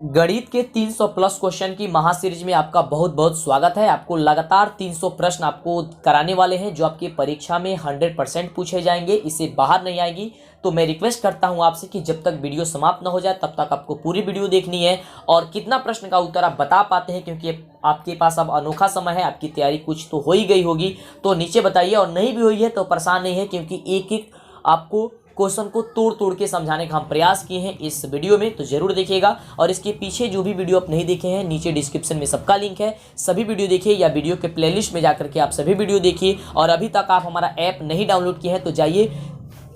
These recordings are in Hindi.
गणित के 300 प्लस क्वेश्चन की महासीरीज में आपका बहुत बहुत स्वागत है। आपको लगातार 300 प्रश्न आपको कराने वाले हैं जो आपकी परीक्षा में 100% पूछे जाएंगे, इससे बाहर नहीं आएगी। तो मैं रिक्वेस्ट करता हूं आपसे कि जब तक वीडियो समाप्त न हो जाए तब तक आपको पूरी वीडियो देखनी है और कितना प्रश्न का उत्तर आप बता पाते हैं, क्योंकि आपके पास अब अनोखा समय है। आपकी तैयारी कुछ तो हो ही गई होगी तो नीचे बताइए, और नहीं भी हुई है तो परेशान नहीं है, क्योंकि एक एक आपको क्वेश्चन को तोड़ तोड़ के समझाने का हम प्रयास किए हैं इस वीडियो में, तो जरूर देखिएगा। और इसके पीछे जो भी वीडियो आप नहीं देखे हैं नीचे डिस्क्रिप्शन में सबका लिंक है, सभी वीडियो देखिए, या वीडियो के प्लेलिस्ट में जाकर के आप सभी वीडियो देखिए। और अभी तक आप हमारा ऐप नहीं डाउनलोड किए हैं तो जाइए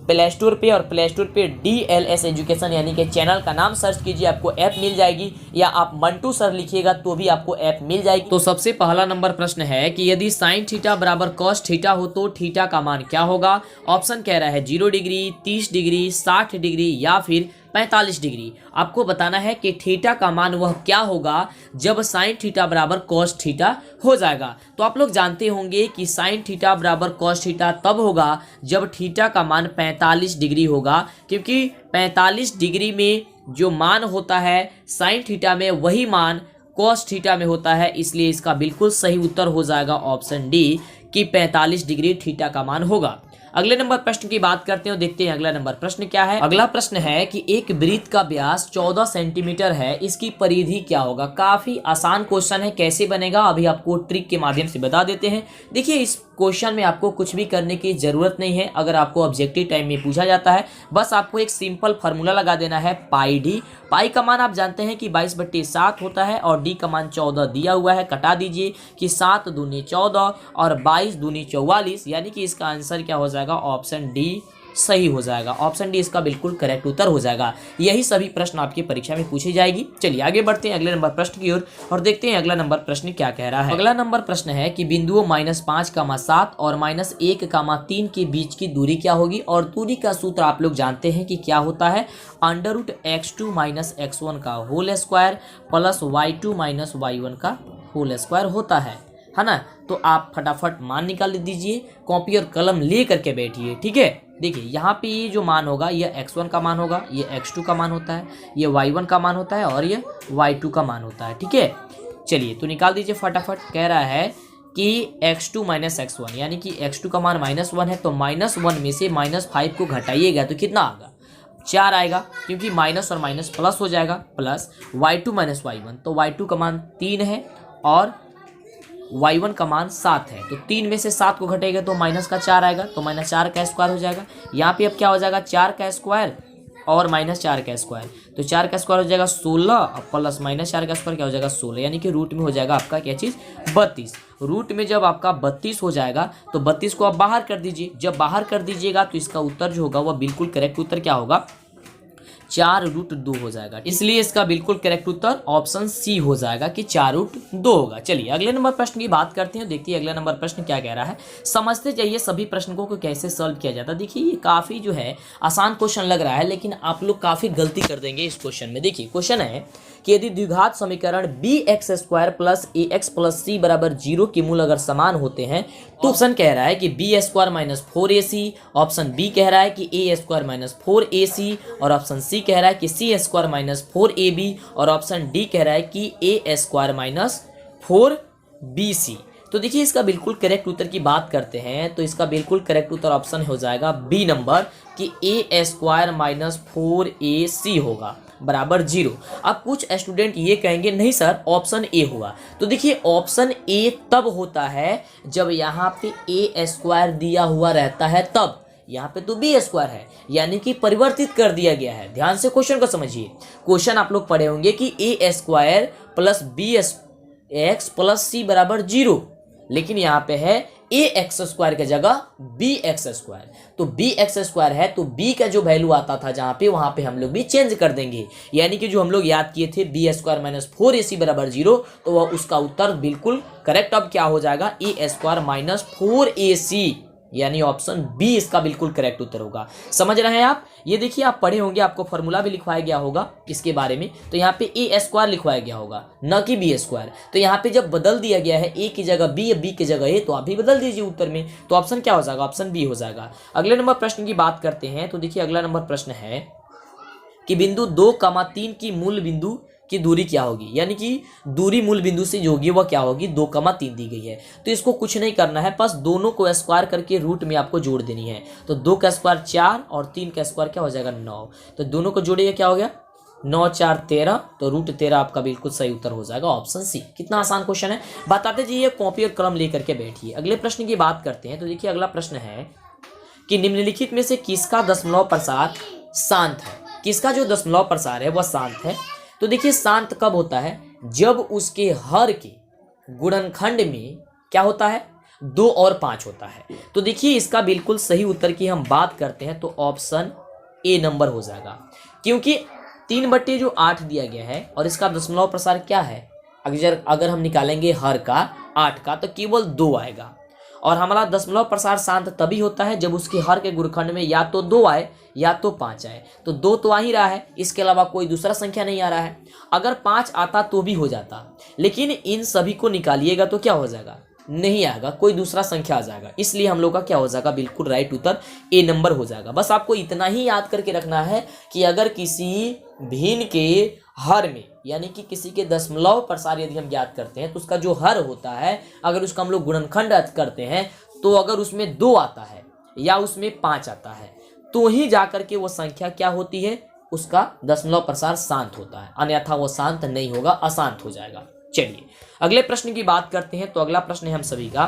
प्ले स्टोर पे, और प्ले स्टोर पे DLS एजुकेशन यानी कि चैनल का नाम सर्च कीजिए, आपको ऐप मिल जाएगी, या आप मंटू सर लिखिएगा तो भी आपको ऐप मिल जाएगी। तो सबसे पहला नंबर प्रश्न है कि यदि साइन थीटा बराबर कॉस थीटा हो तो थीटा का मान क्या होगा। ऑप्शन कह रहा है 0 डिग्री, 30 डिग्री, 60 डिग्री या फिर 45 डिग्री। आपको बताना है कि थीटा का मान वह क्या होगा जब साइन थीटा बराबर कॉस थीटा हो जाएगा। तो आप लोग जानते होंगे कि साइन थीटा बराबर कॉस थीटा तब होगा जब थीटा का मान 45 डिग्री होगा, क्योंकि 45 डिग्री में जो मान होता है साइन थीटा में वही मान कॉस थीटा में होता है, इसलिए इसका बिल्कुल सही उत्तर हो जाएगा ऑप्शन डी कि 45 डिग्री थीटा का मान होगा। अगले नंबर प्रश्न की बात करते हैं, देखते हैं अगला नंबर प्रश्न क्या है। अगला प्रश्न है कि एक वृत्त का व्यास 14 सेंटीमीटर है, इसकी परिधि क्या होगा। काफी आसान क्वेश्चन है, कैसे बनेगा अभी आपको ट्रिक के माध्यम से बता देते हैं। देखिए इस क्वेश्चन में आपको कुछ भी करने की जरूरत नहीं है। अगर आपको ऑब्जेक्टिव टाइम में पूछा जाता है, बस आपको एक सिंपल फार्मूला लगा देना है पाई डी। पाई का मान आप जानते हैं कि 22/7 होता है और डी का मान 14 दिया हुआ है। कटा दीजिए कि 7 दूनी 14 और 22 दूनी 44, यानी कि इसका आंसर क्या हो जाएगा, ऑप्शन डी सही हो जाएगा। ऑप्शन डी इसका बिल्कुल करेक्ट उत्तर हो जाएगा। यही सभी प्रश्न आपकी परीक्षा में पूछी जाएगी। चलिए आगे बढ़ते हैं अगले नंबर प्रश्न की ओर और देखते हैं अगला नंबर प्रश्न क्या कह रहा है। अगला नंबर प्रश्न है कि बिंदुओं -5, 7 और -1, 3 के बीच की दूरी क्या होगी। और दूरी का सूत्र आप लोग जानते हैं कि क्या होता है, √x2 - x1 का whole square plus y2 - y1 का होल स्क्वायर होता है ना। तो आप फटाफट मान निकाल दीजिए, कॉपी और कलम ले करके बैठिए, ठीक है। देखिए यहाँ पे ये जो मान होगा ये x1 का मान होगा, ये x2 का मान होता है, ये y1 का मान होता है और ये y2 का मान होता है, ठीक है। चलिए तो निकाल दीजिए फटाफट। कह रहा है कि x2 - x1 यानी कि x2 का मान -1 है, तो -1 में से -5 को घटाइएगा तो कितना आएगा, 4 आएगा, क्योंकि माइनस और माइनस प्लस हो जाएगा, प्लस y2 - y1, तो y2 का मान 3 है और y1 का मान 7 है, तो 3 में से 7 को घटेगा तो माइनस का 4 आएगा, तो -4 का स्क्वायर हो जाएगा। यहाँ पे अब क्या हो जाएगा, 4 का स्क्वायर और -4 का स्क्वायर, तो 4 का स्क्वायर हो जाएगा 16 और प्लस -4 का स्क्वायर क्या हो जाएगा 16, यानी कि रूट में हो जाएगा आपका क्या चीज़, 32। रूट में जब आपका 32 हो जाएगा तो 32 को आप बाहर कर दीजिए। जब बाहर कर दीजिएगा तो इसका उत्तर जो होगा वह बिल्कुल करेक्ट उत्तर क्या होगा, 4√2 हो जाएगा। इसलिए इसका बिल्कुल करेक्ट उत्तर ऑप्शन सी हो जाएगा कि 4√2 होगा। चलिए अगले नंबर प्रश्न की बात करते हैं, देखिए अगला नंबर प्रश्न क्या कह रहा है। समझते जाइए सभी प्रश्नों को कैसे सॉल्व किया जाता है। देखिए ये काफ़ी जो है आसान क्वेश्चन लग रहा है, लेकिन आप लोग काफ़ी गलती कर देंगे इस क्वेश्चन में। देखिए क्वेश्चन है कि यदि द्विघात समीकरण bx² + ax + c = 0 के मूल अगर समान होते हैं, तो ऑप्शन कह रहा है कि b² - 4ac, ऑप्शन बी कह रहा है कि a² - 4ac, और ऑप्शन सी कह रहा है कि c² - 4ab, और ऑप्शन डी कह रहा है कि a² - 4bc। तो देखिए इसका बिल्कुल करेक्ट उत्तर की बात करते हैं तो इसका बिल्कुल करेक्ट उत्तर ऑप्शन हो जाएगा बी नंबर कि a² - 4ac होगा बराबर 0। अब कुछ स्टूडेंट ये कहेंगे नहीं सर ऑप्शन ए हुआ, तो देखिए ऑप्शन ए तब होता है जब यहाँ पे a² दिया हुआ रहता है, तब यहाँ पे तो b² है, यानी कि परिवर्तित कर दिया गया है। ध्यान से क्वेश्चन को समझिए। क्वेश्चन आप लोग पढ़े होंगे कि a² + bx + c = 0, लेकिन यहाँ पे है ax² की जगह bx², तो bx² है तो b का जो वैल्यू आता था जहाँ पे वहाँ पे हम लोग भी चेंज कर देंगे, यानी कि जो हम लोग याद किए थे b² - 4ac = 0, तो वह उसका उत्तर बिल्कुल करेक्ट अब क्या हो जाएगा, a² - 4ac, यानी ऑप्शन बी इसका बिल्कुल करेक्ट उत्तर होगा। समझ रहे हैं आप। ये देखिए आप पढ़े होंगे, आपको फॉर्मूला भी लिखवाया गया होगा इसके बारे में, तो यहाँ पे a² लिखवाया गया होगा न कि b²। तो यहाँ पे जब बदल दिया गया है a की जगह b या b की जगह a, तो आप भी बदल दीजिए उत्तर में, तो ऑप्शन क्या हो जाएगा, ऑप्शन बी हो जाएगा। अगले नंबर प्रश्न की बात करते हैं, तो देखिए अगला नंबर प्रश्न है कि बिंदु 2, 3 की मूल बिंदु की दूरी क्या होगी, यानी कि दूरी मूल बिंदु से जो होगी वह क्या होगी 2,3 दी गई है। तो इसको कुछ नहीं करना है, बस दोनों को स्क्वायर करके रूट में आपको जोड़ देनी है। तो 2 का स्क्वायर 4 और 3 का स्क्वायर क्या हो जाएगा 9। तो दोनों को जोड़िए क्या हो गया 9 4 13, तो रूट 13 आपका बिल्कुल सही उत्तर हो जाएगा ऑप्शन सी। कितना आसान क्वेश्चन है, बताते जाइए, कॉपी और कलम लेकर के बैठिए। अगले प्रश्न की बात करते हैं। तो देखिए अगला प्रश्न है कि निम्नलिखित में से किसका दशमलव प्रसार शांत है। किसका जो दशमलव प्रसार है वह शांत है। तो देखिए शांत कब होता है, जब उसके हर के गुणनखंड में क्या होता है 2 और 5 होता है। तो देखिए इसका बिल्कुल सही उत्तर की हम बात करते हैं तो ऑप्शन ए नंबर हो जाएगा, क्योंकि 3/8 दिया गया है और इसका दशमलव प्रसार क्या है, अगर हम निकालेंगे हर का 8 का तो केवल 2 आएगा। और हमारा दशमलव प्रसार शांत तभी होता है जब उसके हर के गुणनखंड में या तो 2 आए या तो 5 आए। तो 2 तो आ ही रहा है, इसके अलावा कोई दूसरा संख्या नहीं आ रहा है। अगर 5 आता तो भी हो जाता, लेकिन इन सभी को निकालिएगा तो क्या हो जाएगा, नहीं आएगा, कोई दूसरा संख्या आ जाएगा। इसलिए हम लोग का क्या हो जाएगा, बिल्कुल राइट उत्तर ए नंबर हो जाएगा। बस आपको इतना ही याद करके रखना है कि अगर किसी भिन्न के हर में, यानी कि किसी के दशमलव प्रसार यदि हम ज्ञात करते हैं तो उसका जो हर होता है, अगर उसका हम लोग गुणनखंड करते हैं तो अगर उसमें 2 आता है या उसमें 5 आता है तो ही जाकर के वो संख्या क्या होती है, उसका दशमलव प्रसार शांत होता है, अन्यथा वो शांत नहीं होगा, अशांत हो जाएगा। चलिए अगले प्रश्न की बात करते हैं। तो अगला प्रश्न है हम सभी का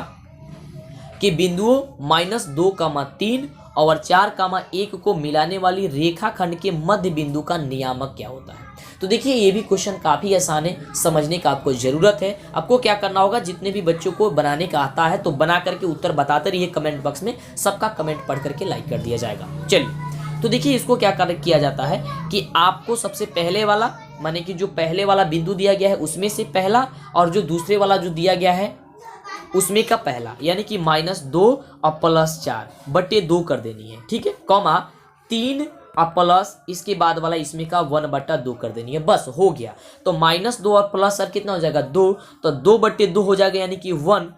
कि बिंदुओं -2,3 और 4,1 को मिलाने वाली रेखाखंड के मध्य बिंदु का नियामक क्या होता है। तो देखिए ये भी क्वेश्चन काफी आसान है, समझने का आपको जरूरत है। आपको क्या करना होगा, जितने भी बच्चों को बनाने का आता है तो बना करके उत्तर बताते रहिए कमेंट बॉक्स में, सबका कमेंट पढ़ करके लाइक कर दिया जाएगा। चलिए तो देखिए इसको क्या किया जाता है कि आपको सबसे पहले वाला, माने कि जो पहले वाला बिंदु दिया गया है उसमें से पहला, और जो दूसरे वाला जो दिया गया है उसमें का पहला, यानी कि -2 और +4/2 कर देनी है, ठीक है, कॉमा 3 और प्लस इसके बाद वाला इसमें का 1/2 कर देनी है, बस हो गया। तो -2 और प्लस सर कितना हो जाएगा 2, तो 2/2 हो जाएगा यानी कि 1।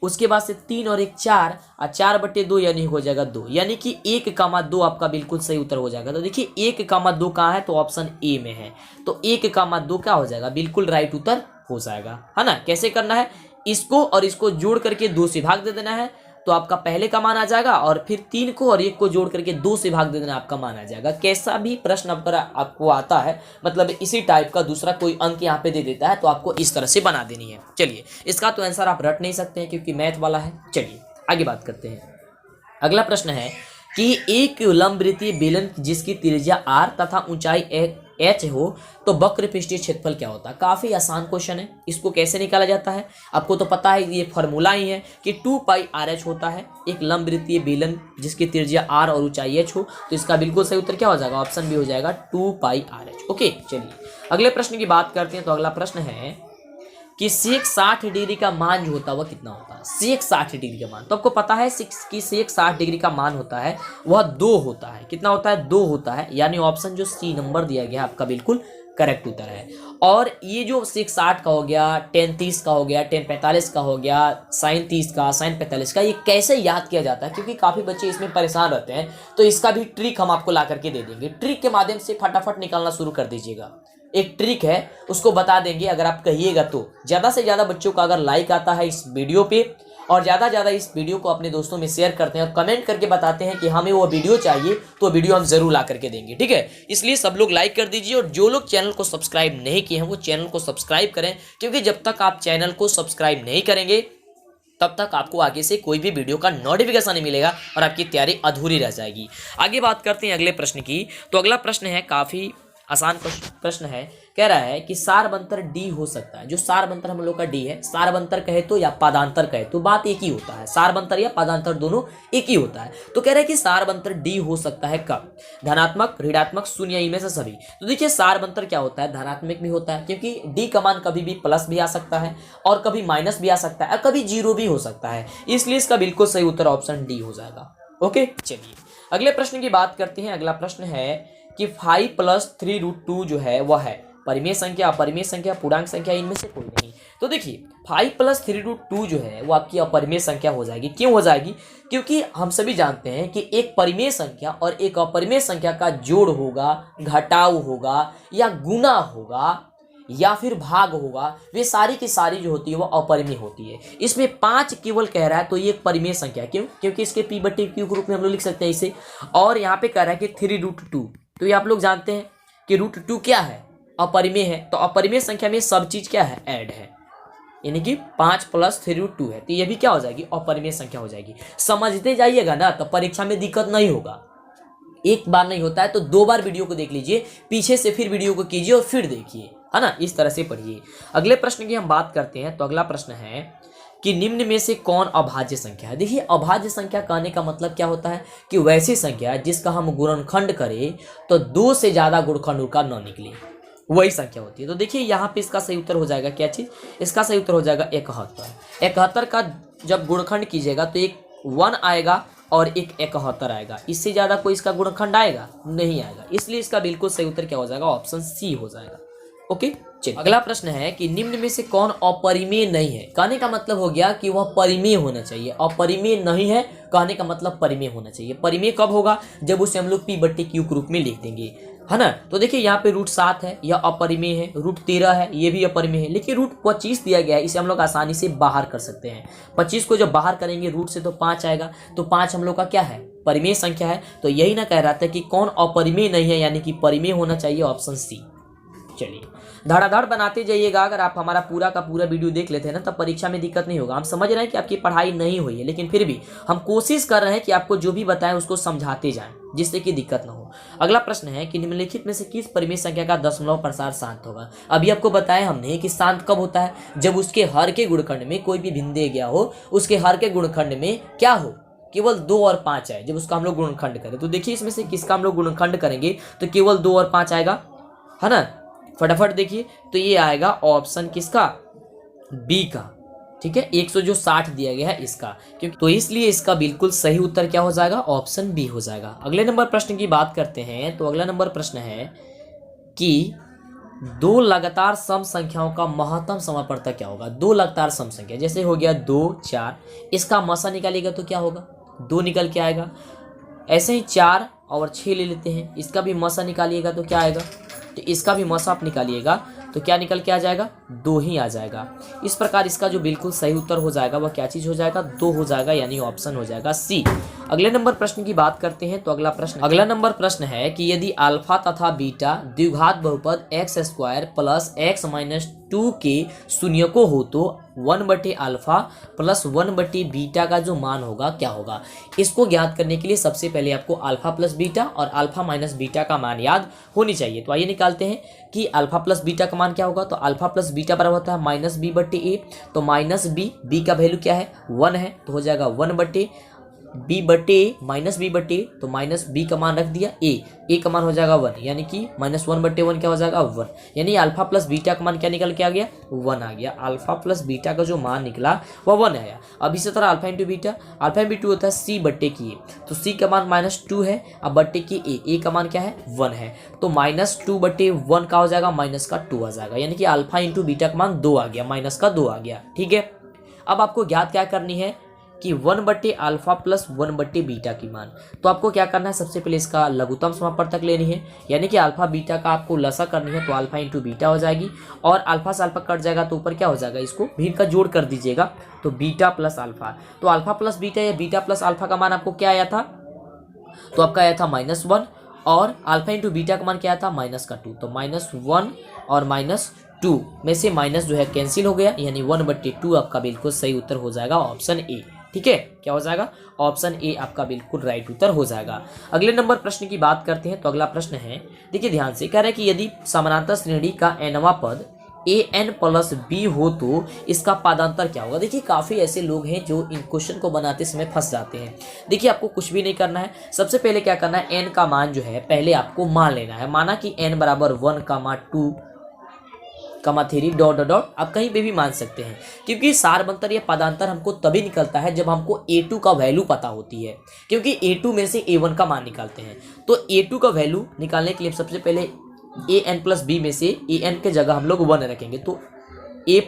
उसके बाद से 3 और 1 4 और 4/2 यानी हो जाएगा 2, यानी कि 1,2 आपका बिल्कुल सही उत्तर हो जाएगा। तो देखिए 1,2 कहाँ है, तो ऑप्शन ए में है। तो 1,2 क्या हो जाएगा, बिल्कुल राइट उत्तर हो जाएगा, है ना। कैसे करना है, इसको और इसको जोड़ करके 2 से भाग दे देना है तो आपका पहले का मान आ जाएगा, और फिर 3 को और 1 को जोड़ करके 2 से भाग दे देना, आपका मान आ जाएगा। कैसा भी प्रश्न आपको आता है, मतलब इसी टाइप का दूसरा कोई अंक यहाँ पे दे देता है तो आपको इस तरह से बना देनी है। चलिए इसका तो आंसर आप रट नहीं सकते हैं क्योंकि मैथ वाला है। चलिए आगे बात करते हैं। अगला प्रश्न है कि एक लंबवृत्तीय बेलन जिसकी त्रिज्या r तथा ऊंचाई h हो तो वक्र पृष्ठीय क्षेत्रफल क्या होता है। काफी आसान क्वेश्चन है, इसको कैसे निकाला जाता है आपको तो पता है, ये फॉर्मूला ही है कि 2πrh होता है। एक लंबवृत्तीय बेलन जिसकी त्रिज्या r और ऊंचाई h हो, तो इसका बिल्कुल सही उत्तर क्या हो जाएगा, ऑप्शन बी हो जाएगा 2πrh। ओके चलिए अगले प्रश्न की बात करते हैं। तो अगला प्रश्न है कि सेक 60 डिग्री का मान जो होता है वह कितना होता है। सेक 60 डिग्री का मान तो आपको पता है कि सेक 60 डिग्री का मान होता है वह 2 होता है। कितना होता है, 2 होता है, यानी ऑप्शन जो सी नंबर दिया गया आपका बिल्कुल करेक्ट उत्तर है। और ये जो सेक 60 का हो गया, tan 30 का हो गया, tan 45 का हो गया, sin 30 का, sin 45 का, ये कैसे याद किया जाता है, क्योंकि काफ़ी बच्चे इसमें परेशान रहते हैं। तो इसका भी ट्रिक हम आपको ला करके दे देंगे, ट्रिक के माध्यम से फटाफट निकालना शुरू कर दीजिएगा। एक ट्रिक है उसको बता देंगे, अगर आप कहिएगा तो ज़्यादा से ज़्यादा बच्चों का अगर लाइक आता है इस वीडियो पे और ज़्यादा ज़्यादा इस वीडियो को अपने दोस्तों में शेयर करते हैं और कमेंट करके बताते हैं कि हमें वो वीडियो चाहिए, तो वीडियो हम जरूर ला करके देंगे, ठीक है। इसलिए सब लोग लाइक कर दीजिए और जो लोग चैनल को सब्सक्राइब नहीं किए हैं वो चैनल को सब्सक्राइब करें, क्योंकि जब तक आप चैनल को सब्सक्राइब नहीं करेंगे तब तक आपको आगे से कोई भी वीडियो का नोटिफिकेशन नहीं मिलेगा और आपकी तैयारी अधूरी रह जाएगी। आगे बात करते हैं अगले प्रश्न की। तो अगला प्रश्न है, काफ़ी आसान प्रश्न है, कह रहा है कि सारबंतर डी हो सकता है। जो सारबंतर हम लोग का डी है, सारबंतर कहे तो या पादांतर कहे तो बात एक ही होता है, सारबंतर या पादांतर दोनों एक ही होता है। तो कह रहा है कि सारबंतर डी हो सकता है कब, धनात्मक, ऋणात्मक, शून्य, इनमें से सभी। तो देखिए सारबंतर क्या होता है, धनात्मक भी होता है, क्योंकि डी का मान कभी भी प्लस भी आ सकता है और कभी माइनस भी आ सकता है और कभी 0 भी हो सकता है, इसलिए इसका बिल्कुल सही उत्तर ऑप्शन डी हो जाएगा। ओके चलिए अगले प्रश्न की बात करते हैं। अगला प्रश्न है कि 5 + 3√2 जो है वह है परिमेय संख्या, अपरिमेय संख्या, पूर्णांक संख्या, इनमें से कोई नहीं। तो देखिए 5 + 3√2 जो है वो आपकी अपरिमेय संख्या हो जाएगी। क्यों हो जाएगी, क्योंकि हम सभी जानते हैं कि एक परिमेय संख्या और एक अपरिमेय संख्या का जोड़ होगा, घटाव होगा या गुना होगा या फिर भाग होगा, वे सारी की सारी जो होती है वो अपरिमेय होती है। इसमें 5 केवल कह रहा है तो ये एक परिमेय संख्या है। क्यों? क्योंकि इसके p/q के रूप में हम लोग लिख सकते हैं इसे। और यहाँ पे कह रहा है कि 3√2, तो ये आप लोग जानते हैं कि √2 क्या है? अपरिमेय है। तो अपरिमेय संख्या में सब चीज क्या है? ऐड है, यानी कि 5 + 3√2 है, तो ये भी क्या हो जाएगी? अपरिमेय संख्या हो जाएगी। समझते जाइएगा ना, तो परीक्षा में दिक्कत नहीं होगा। एक बार नहीं होता है तो 2 बार वीडियो को देख लीजिए, पीछे से फिर वीडियो को कीजिए और फिर देखिए, है ना, इस तरह से पढ़िए। अगले प्रश्न की हम बात करते हैं। तो अगला प्रश्न है कि निम्न में से कौन अभाज्य संख्या है? देखिए, अभाज्य संख्या कहने का मतलब क्या होता है कि वैसी संख्या जिसका हम गुणनखंड करें तो 2 से ज्यादा गुणनखंड का न निकले, वही संख्या होती है। तो देखिए यहाँ पे इसका सही उत्तर हो जाएगा क्या चीज? इसका सही उत्तर हो जाएगा 71। 71 का जब गुणनखंड कीजिएगा तो एक 1 आएगा और एक 71 आएगा। इससे ज्यादा कोई इसका गुणनखंड आएगा? नहीं आएगा। इसलिए इसका बिल्कुल सही उत्तर क्या हो जाएगा? ऑप्शन सी हो जाएगा। ओके, चलिए अगला प्रश्न है कि निम्न में से कौन अपरिमेय नहीं है? कहने का मतलब हो गया कि वह परिमेय होना चाहिए। अपरिमेय नहीं है कहने का मतलब परिमेय होना चाहिए। परिमेय कब होगा? जब उसे हम लोग p/q के रूप में लिख देंगे, है ना। तो देखिए यहाँ पे √7 है, यह अपरिमेय है। √13 है, ये भी अपरिमेय है। लेकिन √25 दिया गया है, इसे हम लोग आसानी से बाहर कर सकते हैं। 25 को जब बाहर करेंगे रूट से तो 5 आएगा, तो 5 हम लोग का क्या है? परिमेय संख्या है। तो यही ना कह रहा था कि कौन अपरिमेय नहीं है, यानी कि परिमेय होना चाहिए, ऑप्शन सी। चलिए धड़ाधड़ बनाते जाइएगा। अगर आप हमारा पूरा का पूरा वीडियो देख लेते हैं ना, तब परीक्षा में दिक्कत नहीं होगा। हम समझ रहे हैं कि आपकी पढ़ाई नहीं हुई है, लेकिन फिर भी हम कोशिश कर रहे हैं कि आपको जो भी बताएं उसको समझाते जाएं, जिससे कि दिक्कत ना हो। अगला प्रश्न है कि निम्नलिखित में से किस परिमेय संख्या का दशमलव प्रसार शांत होगा? अभी आपको बताया हमने कि शांत कब होता है? जब उसके हर के गुणनखंड में कोई भी भिन्न दे गया हो, उसके हर के गुणनखंड में क्या हो? केवल 2 और 5 आए, जब उसका हम लोग गुणनखंड करें। तो देखिए इसमें से किसका हम लोग गुणनखंड करेंगे तो केवल 2 और 5 आएगा, है ना। फटाफट देखिए, तो ये आएगा ऑप्शन किसका? बी का। ठीक है, 160 दिया गया है इसका, क्योंकि तो इसलिए इसका बिल्कुल सही उत्तर क्या हो जाएगा? ऑप्शन बी हो जाएगा। अगले नंबर प्रश्न की बात करते हैं। तो अगला नंबर प्रश्न है कि 2 लगातार सम संख्याओं का महत्तम समापवर्तक क्या होगा? 2 लगातार सम संख्या, जैसे हो गया 2, 4, इसका मसा निकालेगा तो क्या होगा? 2 निकल के आएगा। ऐसे ही 4 और 6 ले लेते हैं, इसका भी मसा निकालिएगा तो क्या आएगा? तो इसका भी मसा आप निकालिएगा तो क्या निकल के आ जाएगा? 2 ही आ जाएगा। इस प्रकार इसका जो बिल्कुल सही उत्तर हो जाएगा वह क्या चीज हो जाएगा? 2 हो जाएगा, यानी ऑप्शन हो जाएगा सी। अगले नंबर प्रश्न की बात करते हैं। तो अगला नंबर प्रश्न है कि यदि अल्फा तथा बीटा द्विघात बहुपद x² + x - 2 के शून्यकों हो तो 1/α + 1/बीटा का जो मान होगा क्या होगा? इसको ज्ञात करने के लिए सबसे पहले आपको अल्फा प्लस बीटा और अल्फा माइनस बीटा का मान याद होनी चाहिए। तो आइए निकालते हैं कि अल्फा प्लस बीटा का मान क्या होगा। तो अल्फा प्लस बीटा बराबर होता है -b/a। तो -b का वैल्यू क्या है? 1 है, तो हो जाएगा 1/b/a -b/a। तो -b का मान रख दिया, a का मान हो जाएगा 1, यानी कि -1/1 क्या हो जाएगा? 1, यानी अल्फा प्लस बीटा का मान क्या निकल के आ गया? 1 आ गया। अल्फा प्लस बीटा का जो मान निकला वह 1 आया। अब इसी तरह alpha into beta, alpha into 2 होता है c/a, तो c का मान -2 है, अब बट्टे की a का मान क्या है? 1 है, तो -2/1 का हो जाएगा, माइनस का 2 आ जाएगा, यानी कि अल्फा इंटू बीटा का मान 2 आ गया, माइनस का 2 आ गया। ठीक है, अब आपको ज्ञात क्या करनी है कि 1/α + 1/बीटा की मान। तो आपको क्या करना है? सबसे पहले इसका लघुत्तम समापवर्तक लेनी है, यानी कि अल्फा बीटा का आपको लसा करनी है, तो अल्फा इंटू बीटा हो जाएगी, और अल्फा से अल्फा कट जाएगा तो ऊपर क्या हो जाएगा? इसको भी का जोड़ कर दीजिएगा, तो बीटा प्लस अल्फा। तो अल्फा प्लस बीटा या बीटा प्लस अल्फा का मान आपको क्या आया था? तो आपका आया था -1, और अल्फा इंटू बीटा का मान क्या आया था? -2। तो -1 और -2 में से माइनस जो है कैंसिल हो गया, यानी 1/2 आपका बिल्कुल सही उत्तर हो जाएगा, ऑप्शन ए। ठीक है, क्या हो जाएगा? ऑप्शन ए आपका बिल्कुल राइट उत्तर हो जाएगा। अगले नंबर प्रश्न की बात करते हैं। तो अगला प्रश्न है, देखिए ध्यान से, कह रहा है कि यदि समानांतर श्रेणी का nवां पद an + b हो तो इसका पादांतर क्या होगा? देखिए काफी ऐसे लोग हैं जो इन क्वेश्चन को बनाते समय फंस जाते हैं। देखिए आपको कुछ भी नहीं करना है, सबसे पहले क्या करना है? n का मान जो है पहले आपको मान लेना है। माना कि n = 1, 2, 3 ... आप कहीं पे भी मान सकते हैं, क्योंकि सारबंतर या पदांतर हमको तभी निकलता है जब हमको a2 का वैल्यू पता होती है, क्योंकि a2 में से a1 का मान निकालते हैं। तो a2 का वैल्यू निकालने के लिए सबसे पहले an + b में से an के जगह हम लोग 1 रखेंगे, तो a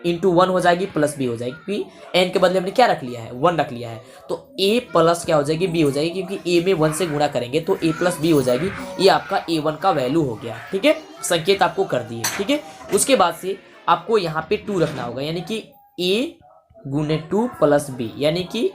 इंटू 1 हो जाएगी प्लस बी हो जाएगी, क्योंकि एन के बदले हमने क्या रख लिया है, 1 रख लिया है। तो ए प्लस क्या हो जाएगी, बी हो जाएगी, क्योंकि ए में 1 से गुणा करेंगे तो ए प्लस बी हो जाएगी। ये आपका A1 का वैल्यू हो गया, ठीक है, संकेत आपको कर दिए, ठीक है। उसके बाद से आपको यहाँ पे 2 रखना होगा, यानी कि ए गुने 2 प्लस बी, यानी कि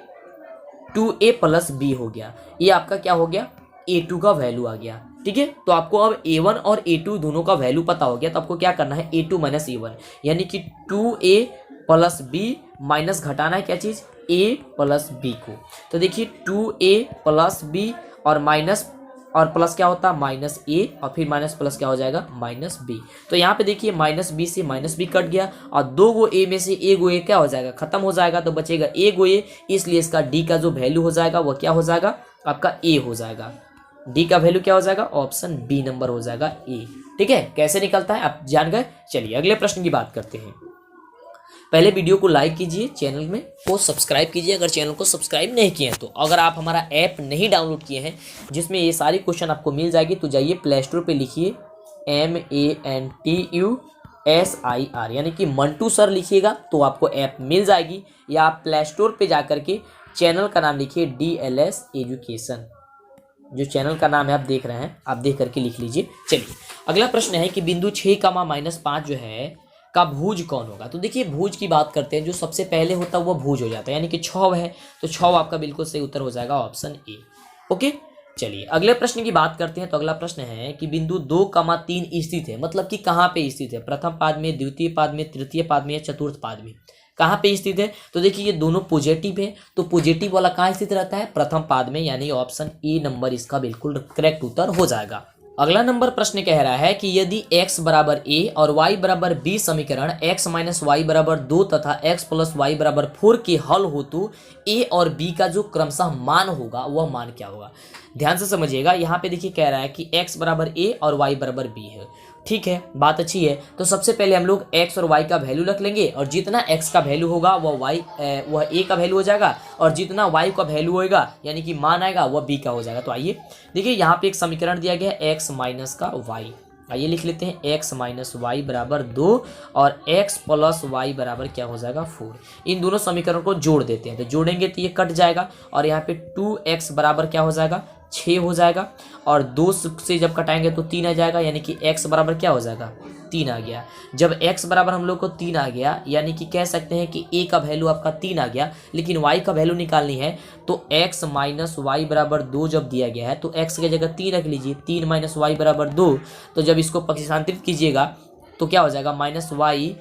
2a प्लस बी हो गया। ये आपका क्या हो गया, A2 का वैल्यू आ गया, ठीक है। तो आपको अब A1 और A2 दोनों का वैल्यू पता हो गया, तो आपको क्या करना है, A2 माइनस A1, यानी कि 2a प्लस बी माइनस घटाना है क्या चीज, a प्लस बी को। तो देखिए 2a प्लस बी और माइनस और प्लस क्या होता है, माइनस ए, और फिर माइनस प्लस क्या हो जाएगा, माइनस बी। तो यहाँ पे देखिए माइनस बी से माइनस बी कट गया, और 2 गो ए में से ए गो ए क्या हो जाएगा, खत्म हो जाएगा, तो बचेगा ए गो ए। इसलिए इसका डी का जो वैल्यू हो जाएगा वो क्या हो जाएगा, आपका ए हो जाएगा। डी का वैल्यू क्या हो जाएगा, ऑप्शन बी नंबर हो जाएगा ए, ठीक है। कैसे निकलता है आप जान गए। चलिए अगले प्रश्न की बात करते हैं। पहले वीडियो को लाइक कीजिए, चैनल में को सब्सक्राइब कीजिए अगर चैनल को सब्सक्राइब नहीं किए हैं तो। अगर आप हमारा ऐप नहीं डाउनलोड किए हैं जिसमें ये सारी क्वेश्चन आपको मिल जाएगी, तो जाइए प्ले स्टोर पर लिखिए MANTUSIR, यानी कि मंटू सर लिखिएगा तो आपको ऐप मिल जाएगी, या आप प्ले स्टोर पर जा करके चैनल का नाम लिखिए DLS एजुकेशन। जो चैनल का नाम है आप देख रहे हैं, आप देख करके लिख लीजिए। चलिए अगला प्रश्न है कि बिंदु 6, -5 जो है का भुज कौन होगा। तो देखिए भुज की बात करते हैं, जो सबसे पहले होता है वो भुज हो जाता है, यानी कि 6 है, तो 6 आपका बिल्कुल सही उत्तर हो जाएगा, ऑप्शन ए। ओके, चलिए अगले प्रश्न की बात करते हैं। तो अगला प्रश्न है कि बिंदु 2, 3 स्थित है, मतलब कि कहाँ पे स्थित है, प्रथम पाद में, द्वितीय पाद में, तृतीय पाद में या चतुर्थ पाद में, कहाँ पे स्थित है। तो देखिए ये दोनों पॉजिटिव है, तो पॉजिटिव वाला कहाँ स्थित रहता है, प्रथम पाद में, यानी ऑप्शन ए नंबर इसका बिल्कुल करेक्ट उत्तर हो जाएगा। अगला नंबर प्रश्न कह रहा है कि यदि x बराबर a और y बराबर b समीकरण x माइनस वाई बराबर 2 तथा x प्लस वाई बराबर 4 के हल हो तो a और b का जो क्रमशः मान होगा वह मान क्या होगा। ध्यान से समझिएगा, यहाँ पे देखिए कह रहा है कि x बराबर a और y बराबर b है, ठीक है, बात अच्छी है। तो सबसे पहले हम लोग x और y का वैल्यू रख लेंगे, और जितना x का वैल्यू होगा वह a का वैल्यू हो जाएगा, और जितना y का वैल्यू होगा यानी कि मान आएगा वह b का हो जाएगा। तो आइए देखिए यहाँ पे एक समीकरण दिया गया है x माइनस का y, आइए लिख लेते हैं x माइनस वाई बराबर 2 और x प्लस वाई बराबर क्या हो जाएगा 4। इन दोनों समीकरणों को जोड़ देते हैं, तो जोड़ेंगे तो ये कट जाएगा, और यहाँ पे 2x बराबर क्या हो जाएगा 6 हो जाएगा, और 2 से जब कटाएंगे तो 3 आ जाएगा, यानी कि x बराबर क्या हो जाएगा 3 आ गया। जब x बराबर हम लोग को 3 आ गया, यानी कि कह सकते हैं कि a का वैल्यू आपका 3 आ गया, लेकिन y का वैल्यू निकालनी है, तो x माइनस वाई बराबर 2 जब दिया गया है तो x की जगह 3 रख लीजिए, 3 माइनस वाई बराबर 2। तो जब इसको पक्षांतरित कीजिएगा तो क्या हो जाएगा, माइनस वाई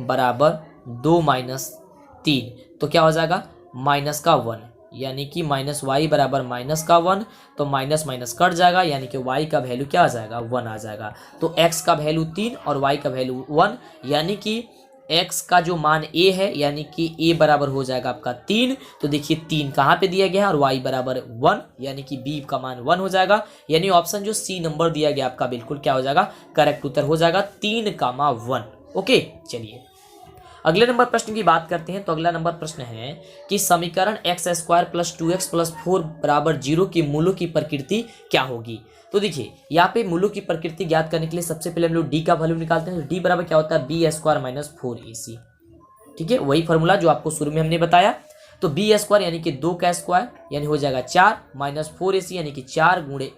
बराबर 2 माइनस 3, तो क्या हो जाएगा माइनस का 1, यानी कि माइनस वाई बराबर माइनस का 1, तो माइनस माइनस कट जाएगा, यानी कि y का वैल्यू क्या आ जाएगा 1 आ जाएगा। तो x का वैल्यू 3 और y का वैल्यू 1, यानी कि x का जो मान a है, यानी कि a बराबर हो जाएगा आपका 3। तो देखिए 3 कहाँ पे दिया गया है, और y बराबर 1, यानी कि b का मान 1 हो जाएगा, यानी ऑप्शन जो सी नंबर दिया गया आपका बिल्कुल क्या हो जाएगा, करेक्ट उत्तर हो जाएगा 3, 1। ओके, चलिए अगले नंबर प्रश्न की बात करते हैं। तो अगला नंबर प्रश्न है कि समीकरण x² प्लस 2x प्लस 4 बराबर 0 के मूलों की प्रकृति क्या होगी। तो देखिए यहाँ पे मूलों की प्रकृति ज्ञात करने के लिए सबसे पहले हम लोग d का वैल्यू निकालते हैं। तो d बराबर क्या होता है b² माइनस 4ac, ठीक है, वही फॉर्मूला जो आपको शुरू में हमने बताया। तो b² यानी कि 2 का स्क्वायर, यानी हो जाएगा 4, माइनस 4ac यानी कि 4 गुणे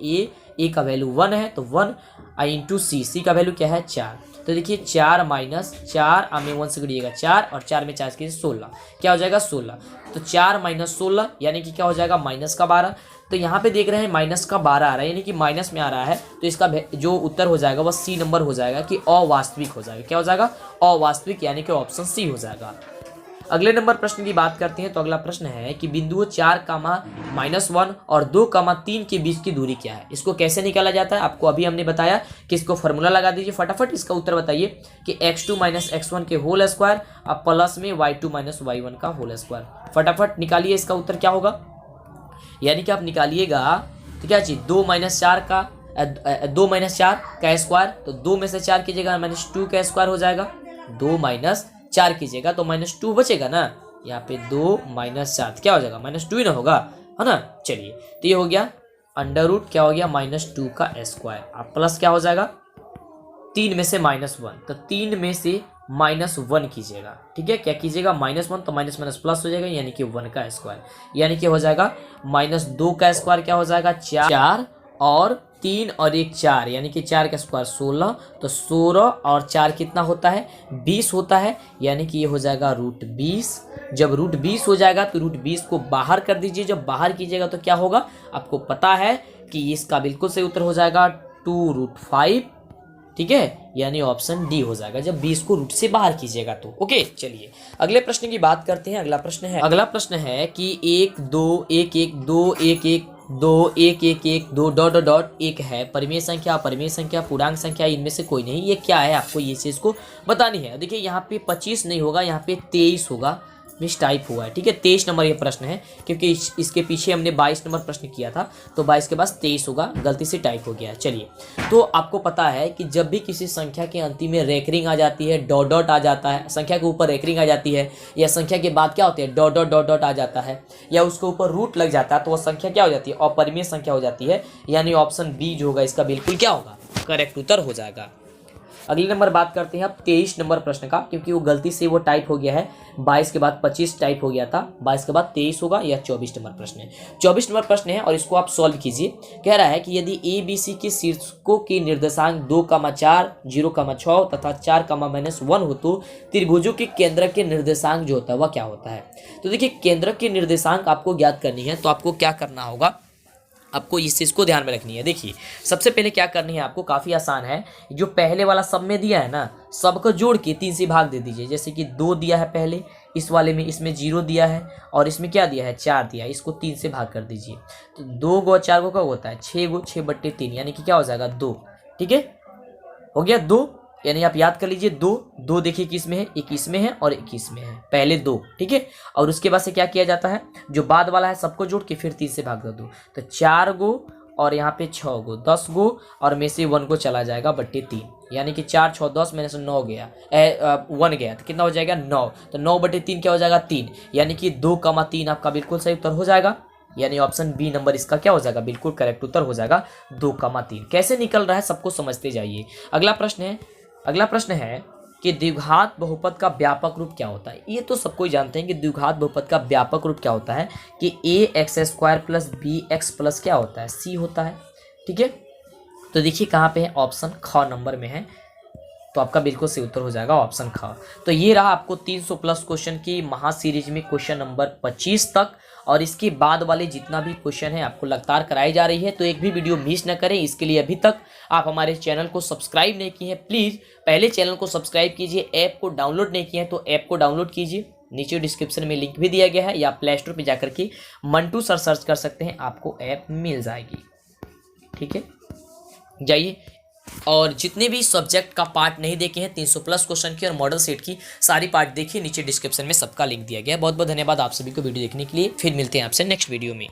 a का वैल्यू 1 है, तो 1 इंटू c का वैल्यू क्या है 4। तो देखिए 4 माइनस 4 में 1 से करिएगा 4, और 4 में 4 के 16, क्या हो जाएगा 16। तो 4 माइनस 16 यानी कि क्या हो जाएगा माइनस का 12। तो यहाँ पे देख रहे हैं माइनस का 12 आ रहा है, यानी कि माइनस में आ रहा है, तो इसका जो उत्तर हो जाएगा वह सी नंबर हो जाएगा, कि अवास्तविक हो जाएगा। क्या हो जाएगा अवास्तविक, यानी कि ऑप्शन सी हो जाएगा। अगले नंबर प्रश्न की बात करते हैं। तो अगला प्रश्न है कि बिंदुओं 4, -1 और 2, 3 के बीच की दूरी क्या है। इसको कैसे निकाला जाता है, आपको अभी हमने बताया कि इसको फॉर्मूला लगा दीजिए। फटाफट इसका उत्तर बताइए कि x2 माइनस x1 के होल स्क्वायर और प्लस में y2 माइनस y1 का होल स्क्वायर। फटाफट निकालिए, इसका उत्तर क्या होगा, यानी कि आप निकालिएगा तो क्या चीज 2 माइनस 4 का स्क्वायर, तो 2 में से 4 की जगह -2 का स्क्वायर हो जाएगा, 2 माइनस 4 कीजिएगा तो -2 बचेगा ना, यहाँ पे 2 माइनस 4 क्या हो जाएगा -2 ही ना होगा, है ना। चलिए तो ये हो गया अंडर रूट क्या हो गया -2 का स्क्वायर, अब प्लस क्या हो जाएगा 3 में से -1, तो 3 में से -1 कीजिएगा, ठीक है। क्या कीजिएगा, -1, तो माइनस माइनस प्लस हो जाएगा, यानी कि 1 का स्क्वायर, यानी कि हो जाएगा -2 का स्क्वायर क्या हो जाएगा 4 और 3 और 1 4, यानी कि 4 का स्क्वायर 16, तो 16 और 4 कितना होता है 20 होता है, यानी कि ये हो जाएगा √20। जब √20 हो जाएगा तो √20 को बाहर कर दीजिए, जब बाहर कीजिएगा तो क्या होगा, आपको पता है कि इसका बिल्कुल सही उत्तर हो जाएगा 2√5, ठीक है, यानी ऑप्शन डी हो जाएगा जब 20 को रूट से बाहर कीजिएगा तो। ओके, चलिए अगले प्रश्न की बात करते हैं। अगला प्रश्न है कि 1 2 1 1 2 1 1 2 1 1 1 2 डॉट डॉट 1 है परिमेय संख्या, पूर्णांक संख्या, इनमें से कोई नहीं, ये क्या है, आपको ये चीज़ को बतानी है। देखिए यहाँ पे 25 नहीं होगा, यहाँ पे 23 होगा, मिस टाइप हुआ है, ठीक है। 23 नंबर ये प्रश्न है, क्योंकि इसके पीछे हमने 22 नंबर प्रश्न किया था, तो 22 के बाद 23 होगा, गलती से टाइप हो गया है। चलिए, तो आपको पता है कि जब भी किसी संख्या के अंतिम में रेकरिंग आ जाती है, डॉट डॉट आ जाता है, संख्या के ऊपर रेकरिंग आ जाती है, या संख्या के बाद क्या होती है डॉट डॉट डॉट डॉट आ जाता है, या उसके ऊपर रूट लग जाता है, तो वह संख्या क्या हो जाती है, अपरिमेय संख्या हो जाती है, यानी ऑप्शन बी जो होगा इसका बिल्कुल क्या होगा, करेक्ट उत्तर हो जाएगा। अगले नंबर बात करते हैं अब 23 नंबर प्रश्न का, क्योंकि वो गलती से वो टाइप हो गया है, 22 के बाद 25 टाइप हो गया था, 22 के बाद 23 होगा, यह 24 नंबर प्रश्न है। 24 नंबर प्रश्न है और इसको आप सॉल्व कीजिए। कह रहा है कि यदि ABC के शीर्षकों के निर्देशांक 2, 4, 0, 6 तथा 4, -1 हो तो त्रिभुजों के केंद्र के निर्देशांक जो होता है वह क्या होता है। तो देखिए, केंद्र के निर्देशांक आपको ज्ञात करनी है, तो आपको क्या करना होगा, आपको इस चीज़ को ध्यान में रखनी है। देखिए, सबसे पहले क्या करनी है आपको, काफ़ी आसान है, जो पहले वाला सब में दिया है ना, सबको जोड़ के 3 से भाग दे दीजिए। जैसे कि 2 दिया है पहले इस वाले में, इसमें 0 दिया है और इसमें क्या दिया है 4 दिया है, इसको 3 से भाग कर दीजिए। तो 2 गो 4 गो का होता है 6 गो, 6/3, यानी कि क्या हो जाएगा 2, ठीक है, हो गया 2, यानी आप याद कर लीजिए 2 देखिए किस में है, एक इसमें है और एक इसमें है, पहले 2, ठीक है। और उसके बाद से क्या किया जाता है, जो बाद वाला है सबको जोड़ के फिर 3 से भाग दो, तो 4 गो और यहाँ पे 6 गो, 10 गो और में से 1 को चला जाएगा 3, यानी कि 4 6 10 में से 9 गया, 1 गया, तो कितना हो जाएगा 9, तो 9/3 क्या हो जाएगा 3, यानी कि 2,3 आपका बिल्कुल सही उत्तर हो जाएगा, यानी ऑप्शन बी नंबर इसका क्या हो जाएगा, बिल्कुल करेक्ट उत्तर हो जाएगा 2,3। कैसे निकल रहा है सबको समझते जाइए। अगला प्रश्न है कि द्विघात बहुपद का व्यापक रूप क्या होता है। ये तो सबको ही जानते हैं कि द्विघात बहुपद का व्यापक रूप क्या होता है, कि ax² + bx+ क्या होता है, c होता है, ठीक है। तो देखिए कहाँ पे है, ऑप्शन ख नंबर में है, तो आपका बिल्कुल सही उत्तर हो जाएगा ऑप्शन ख। तो ये रहा आपको 300+ क्वेश्चन की महासीरीज में क्वेश्चन नंबर 25 तक, और इसके बाद वाले जितना भी क्वेश्चन है आपको लगातार कराई जा रही है, तो एक भी वीडियो मिस न करें। इसके लिए अभी तक आप हमारे चैनल को सब्सक्राइब नहीं किए हैं, प्लीज़ पहले चैनल को सब्सक्राइब कीजिए। ऐप को डाउनलोड नहीं किए हैं तो ऐप को डाउनलोड कीजिए, नीचे डिस्क्रिप्शन में लिंक भी दिया गया है, या प्ले स्टोर पर जाकर के मंटू सर सर्च कर सकते हैं, आपको ऐप मिल जाएगी, ठीक है। जाइए, और जितने भी सब्जेक्ट का पार्ट नहीं देखे हैं 300+ क्वेश्चन की और मॉडल सेट की सारी पार्ट देखिए, नीचे डिस्क्रिप्शन में सबका लिंक दिया गया है। बहुत बहुत धन्यवाद आप सभी को वीडियो देखने के लिए। फिर मिलते हैं आपसे नेक्स्ट वीडियो में।